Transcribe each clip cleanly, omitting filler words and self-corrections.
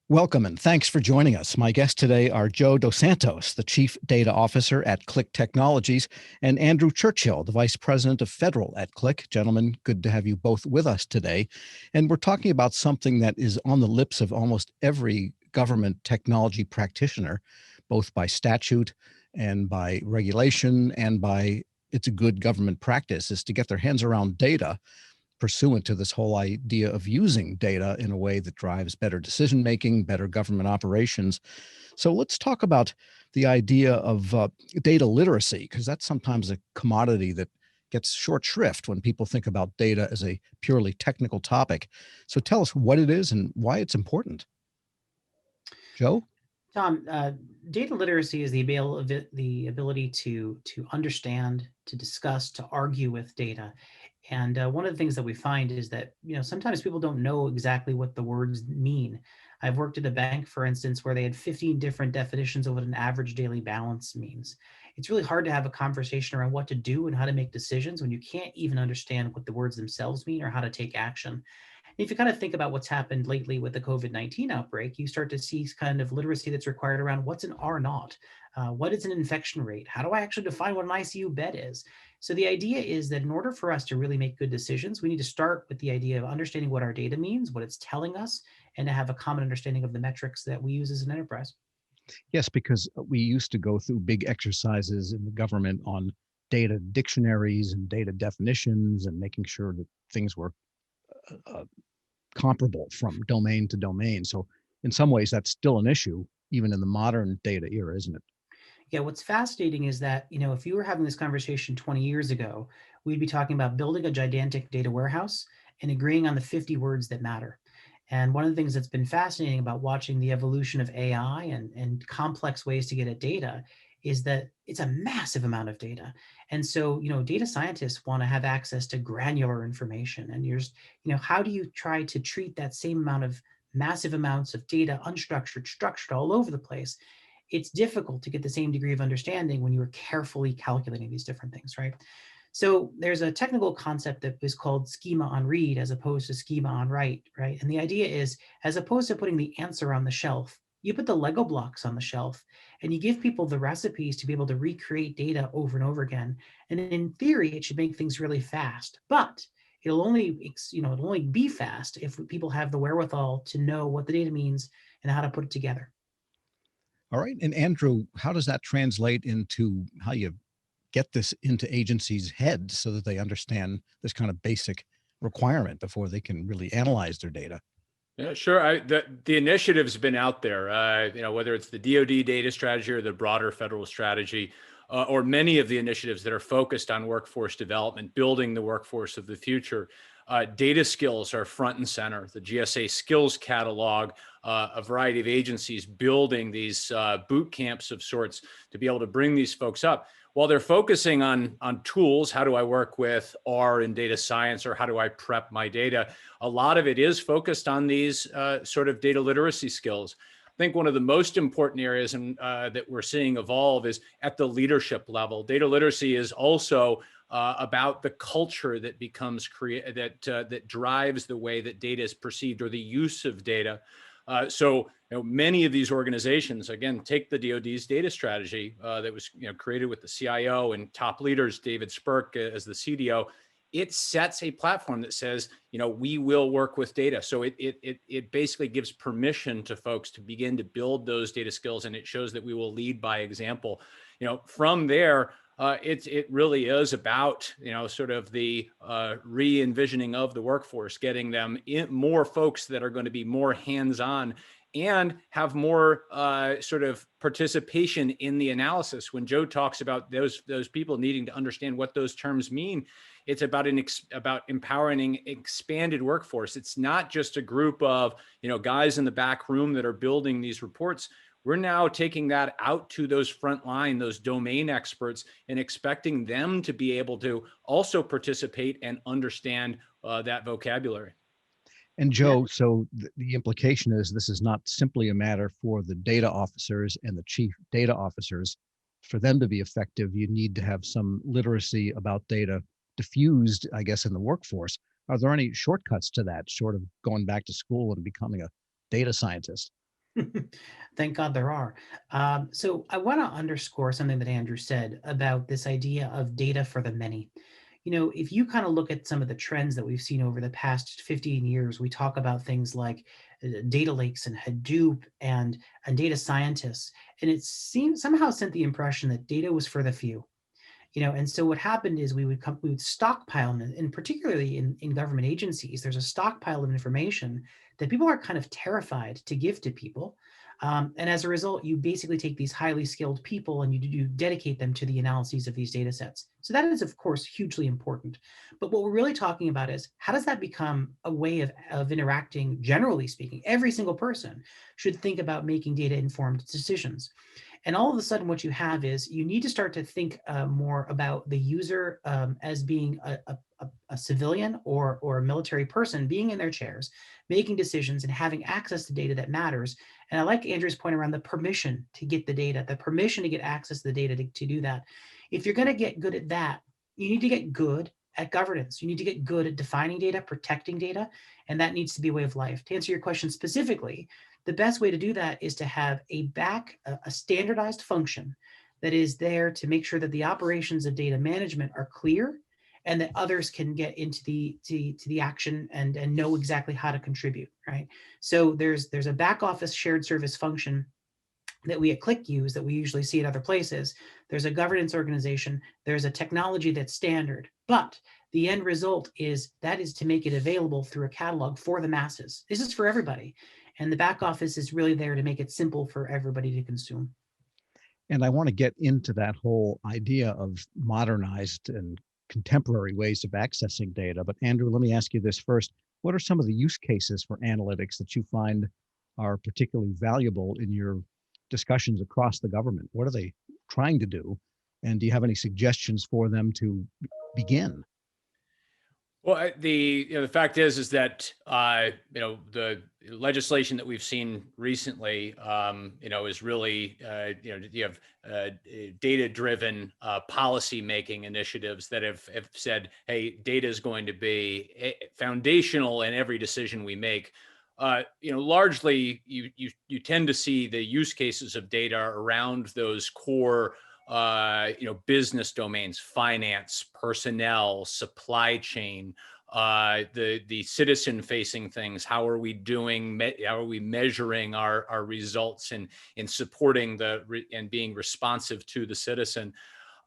Welcome and thanks for joining us. My guests today are Joe Dos Santos, the Chief Data Officer at Click Technologies, and Andrew Churchill, the Vice President of Federal at Click. Gentlemen, good to have you both with us today. And we're talking about something that is on the lips of almost every government technology practitioner, both by statute and by regulation and by it's a good government practice, is to get their hands around data pursuant to this whole idea of using data in a way that drives better decision making, better government operations. So let's talk about the idea of data literacy, because that's sometimes a commodity that gets short shrift when people think about data as a purely technical topic. So tell us what it is and why it's important. Joe? Tom, data literacy is the ability to understand, to discuss, to argue with data. And one of the things that we find is that sometimes people don't know exactly what the words mean. I've worked at a bank, for instance, where they had 15 different definitions of what an average daily balance means. It's really hard to have a conversation around what to do and how to make decisions when you can't even understand what the words themselves mean or how to take action. If you kind of think about what's happened lately with the COVID-19 outbreak, you start to see kind of literacy that's required around what's an R naught, what is an infection rate, how do I actually define what an ICU bed is. So the idea is that in order for us to really make good decisions, we need to start with the idea of understanding what our data means, what it's telling us, and to have a common understanding of the metrics that we use as an enterprise. Yes, because we used to go through big exercises in the government on data dictionaries and data definitions and making sure that things were uh, comparable from domain to domain. So in some ways, that's still an issue, even in the modern data era, isn't it? Yeah, what's fascinating is that, if you were having this conversation 20 years ago, we'd be talking about building a gigantic data warehouse and agreeing on the 50 words that matter. And one of the things that's been fascinating about watching the evolution of AI and complex ways to get at data is that it's a massive amount of data. And so, data scientists want to have access to granular information. And how do you try to treat that same amount of massive amounts of data, unstructured, structured all over the place? It's difficult to get the same degree of understanding when you are carefully calculating these different things, right? So there's a technical concept that is called schema on read as opposed to schema on write, right? And the idea is, as opposed to putting the answer on the shelf, you put the Lego blocks on the shelf and you give people the recipes to be able to recreate data over and over again. And in theory, it should make things really fast, but it'll only be fast if people have the wherewithal to know what the data means and how to put it together. All right. And Andrew, how does that translate into how you get this into agencies' heads so that they understand this kind of basic requirement before they can really analyze their data? Yeah, sure. The initiative's been out there, whether it's the DoD data strategy or the broader federal strategy, or many of the initiatives that are focused on workforce development, building the workforce of the future. Data skills are front and center. The GSA skills catalog, a variety of agencies building these boot camps of sorts to be able to bring these folks up. While they're focusing on tools, how do I work with R in data science, or how do I prep my data? A lot of it is focused on these sort of data literacy skills. I think one of the most important areas that we're seeing evolve is at the leadership level. Data literacy is also about the culture that becomes that drives the way that data is perceived or the use of data. So many of these organizations, again, take the DoD's data strategy that was created with the CIO and top leaders, David Spurk as the CDO. It sets a platform that says, we will work with data. So it basically gives permission to folks to begin to build those data skills, and it shows that we will lead by example. From there, it really is about sort of the re-envisioning of the workforce, getting them more folks that are going to be more hands-on and have more sort of participation in the analysis. When Joe talks about those people needing to understand what those terms mean, it's about about empowering an expanded workforce. It's not just a group of guys in the back room that are building these reports. We're now taking that out to those front line, those domain experts, and expecting them to be able to also participate and understand that vocabulary. And Yeah. Joe, so the implication is this is not simply a matter for the data officers and the chief data officers. For them to be effective, you need to have some literacy about data diffused, I guess, in the workforce. Are there any shortcuts to that, short of going back to school and becoming a data scientist? Thank God there are. So I want to underscore something that Andrew said about this idea of data for the many. If you kind of look at some of the trends that we've seen over the past 15 years, we talk about things like data lakes and Hadoop and data scientists, and it seems somehow sent the impression that data was for the few. And so what happened is we would stockpile, and particularly in government agencies, there's a stockpile of information that people are kind of terrified to give to people. And as a result, you basically take these highly skilled people and you dedicate them to the analyses of these data sets. So that is, of course, hugely important. But what we're really talking about is how does that become a way of interacting, generally speaking? Every single person should think about making data informed decisions. And all of a sudden, what you have is you need to start to think more about the user as being a civilian or a military person being in their chairs, making decisions and having access to data that matters. And I like Andrew's point around the permission to get the data, the permission to get access to the data to do that. If you're going to get good at that, you need to get good at governance. You need to get good at defining data, protecting data, and that needs to be a way of life. To answer your question specifically, the best way to do that is to have a standardized function that is there to make sure that the operations of data management are clear and that others can get into the action and know exactly how to contribute, right? So there's a back office shared service function that we at Click use that we usually see at other places. There's a governance organization, there's a technology that's standard, but the end result is to make it available through a catalog for the masses. This is for everybody. And the back office is really there to make it simple for everybody to consume. And I want to get into that whole idea of modernized and contemporary ways of accessing data. But Andrew, let me ask you this first. What are some of the use cases for analytics that you find are particularly valuable in your discussions across the government? What are they trying to do? And do you have any suggestions for them to begin? Well, the fact is that the legislation that we've seen recently, is really you have data-driven policy making initiatives that have said, hey, data is going to be foundational in every decision we make. Largely you tend to see the use cases of data around those core business domains, finance, personnel, supply chain, the citizen facing things. How are we doing? How are we measuring our results in supporting and being responsive to the citizen?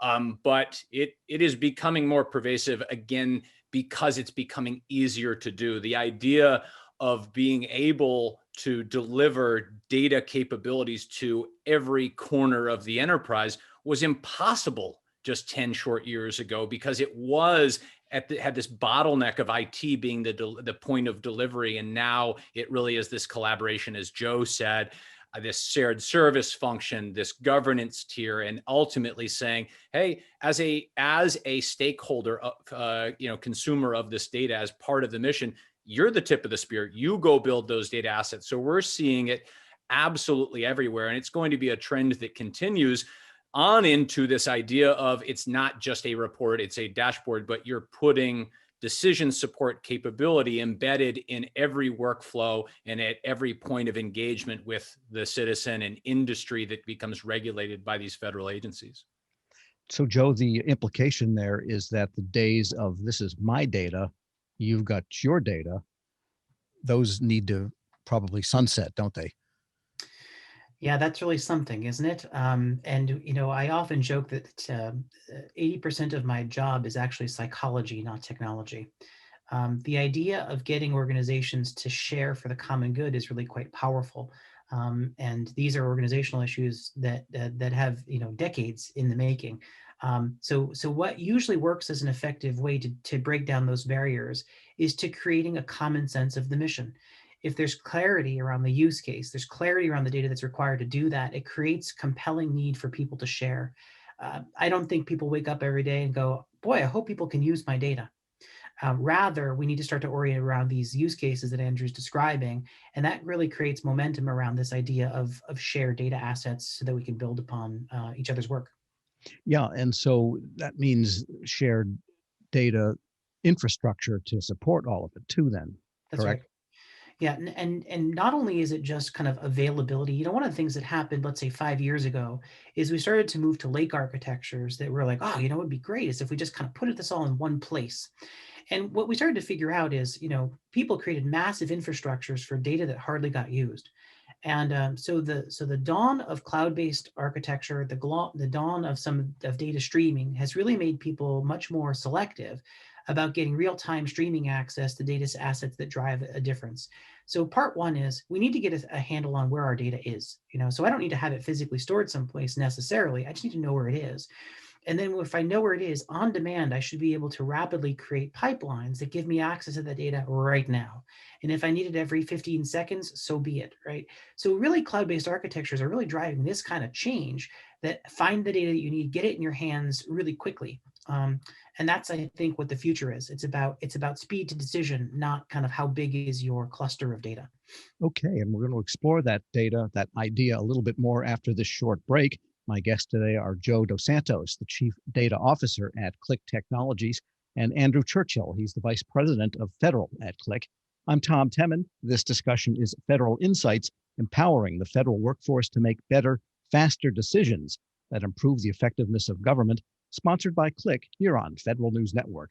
But it is becoming more pervasive again because it's becoming easier to do. The idea of being able to deliver data capabilities to every corner of the enterprise was impossible just 10 short years ago because it was had this bottleneck of IT being the point of delivery. And now it really is this collaboration, as Joe said, this shared service function, this governance tier, and ultimately saying, hey, as a stakeholder, consumer of this data as part of the mission, you're the tip of the spear. You go build those data assets. So we're seeing it absolutely everywhere. And it's going to be a trend that continues on into this idea of it's not just a report, it's a dashboard, but you're putting decision support capability embedded in every workflow and at every point of engagement with the citizen and industry that becomes regulated by these federal agencies. So, Joe, the implication there is that the days of this is my data, you've got your data, those need to probably sunset, don't they? Yeah, that's really something, isn't it? And I often joke that 80% of my job is actually psychology, not technology. The idea of getting organizations to share for the common good is really quite powerful. And these are organizational issues that have decades in the making. So what usually works as an effective way to break down those barriers is to creating a common sense of the mission. If there's clarity around the use case, there's clarity around the data that's required to do that, it creates compelling need for people to share. I don't think people wake up every day and go, boy, I hope people can use my data. Rather, we need to start to orient around these use cases that Andrew's describing, and that really creates momentum around this idea of shared data assets so that we can build upon each other's work. Yeah, and so that means shared data infrastructure to support all of it too then, That's right. correct? Yeah, and not only is it just kind of availability, one of the things that happened, let's say 5 years ago, is we started to move to lake architectures that were like, oh, what would be great is if we just kind of put this all in one place. And what we started to figure out is, people created massive infrastructures for data that hardly got used. And so the dawn of cloud-based architecture, the dawn of some of data streaming has really made people much more selective about getting real-time streaming access to data assets that drive a difference. So part one is we need to get a handle on where our data is. So I don't need to have it physically stored someplace necessarily. I just need to know where it is. And then if I know where it is on demand, I should be able to rapidly create pipelines that give me access to the data right now. And if I need it every 15 seconds, so be it, right? So really cloud-based architectures are really driving this kind of change that find the data that you need, get it in your hands really quickly. And that's, I think, what the future is. It's about speed to decision, not kind of how big is your cluster of data. Okay, and we're going to explore that data, that idea a little bit more after this short break. My guests today are Joe Dos Santos, the Chief Data Officer at Click Technologies, and Andrew Churchill. He's the Vice President of Federal at Click. I'm Tom Temin. This discussion is Federal Insights, empowering the federal workforce to make better, faster decisions that improve the effectiveness of government, sponsored by Click here on Federal News Network.